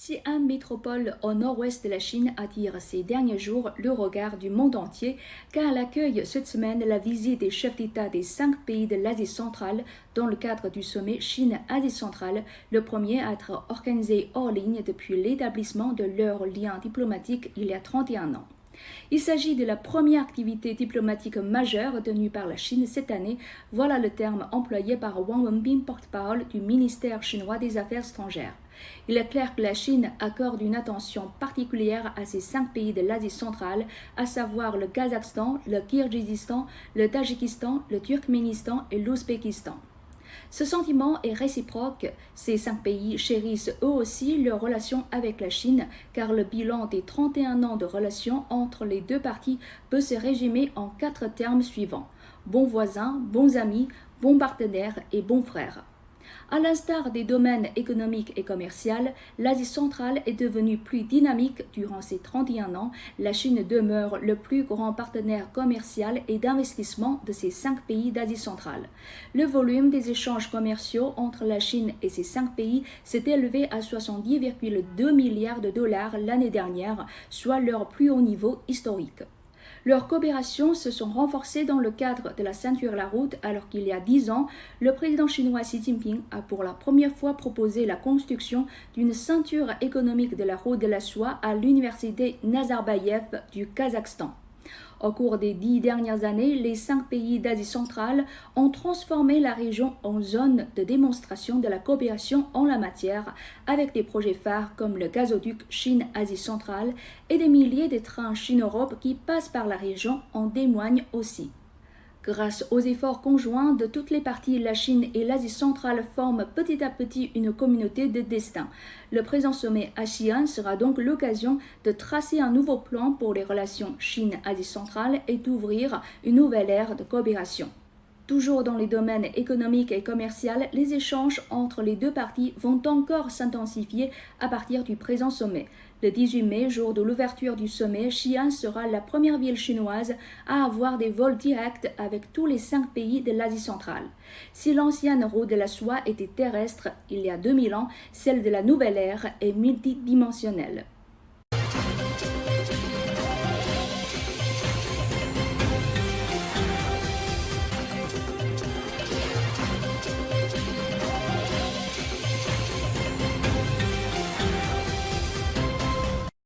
Xi'an métropole au nord-ouest de la Chine attire ces derniers jours le regard du monde entier car elle accueille cette semaine la visite des chefs d'État des 5 pays de l'Asie centrale dans le cadre du sommet Chine-Asie centrale, le premier à être organisé hors ligne depuis l'établissement de leurs liens diplomatiques il y a 31 ans. Il s'agit de la première activité diplomatique majeure tenue par la Chine cette année, voilà le terme employé par Wang Wenbin, porte-parole du ministère chinois des Affaires étrangères. Il est clair que la Chine accorde une attention particulière à ces 5 pays de l'Asie centrale, à savoir le Kazakhstan, le Kirghizistan, le Tadjikistan, le Turkménistan et l'Ouzbékistan. Ce sentiment est réciproque. Ces 5 pays chérissent eux aussi leurs relations avec la Chine, car le bilan des 31 ans de relations entre les deux parties peut se résumer en 4 termes suivants: bons voisins, bons amis, bons partenaires et bons frères. À l'instar des domaines économiques et commerciaux, l'Asie centrale est devenue plus dynamique durant ces 31 ans. La Chine demeure le plus grand partenaire commercial et d'investissement de ces 5 pays d'Asie centrale. Le volume des échanges commerciaux entre la Chine et ces 5 pays s'est élevé à 70,2 milliards de dollars l'année dernière, soit leur plus haut niveau historique. Leurs coopérations se sont renforcées dans le cadre de la ceinture de la route alors qu'il y a 10 ans, le président chinois Xi Jinping a pour la première fois proposé la construction d'une ceinture économique de la route de la soie à l'université Nazarbayev du Kazakhstan. Au cours des 10 dernières années, les 5 pays d'Asie centrale ont transformé la région en zone de démonstration de la coopération en la matière, avec des projets phares comme le gazoduc Chine-Asie centrale et des milliers de trains Chine-Europe qui passent par la région en témoignent aussi. Grâce aux efforts conjoints de toutes les parties, la Chine et l'Asie centrale forment petit à petit une communauté de destin. Le présent sommet à Xi'an sera donc l'occasion de tracer un nouveau plan pour les relations Chine-Asie centrale et d'ouvrir une nouvelle ère de coopération. Toujours dans les domaines économiques et commerciaux, les échanges entre les deux parties vont encore s'intensifier à partir du présent sommet. Le 18 mai, jour de l'ouverture du sommet, Xi'an sera la première ville chinoise à avoir des vols directs avec tous les 5 pays de l'Asie centrale. Si l'ancienne route de la soie était terrestre il y a 2000 ans, celle de la nouvelle ère est multidimensionnelle.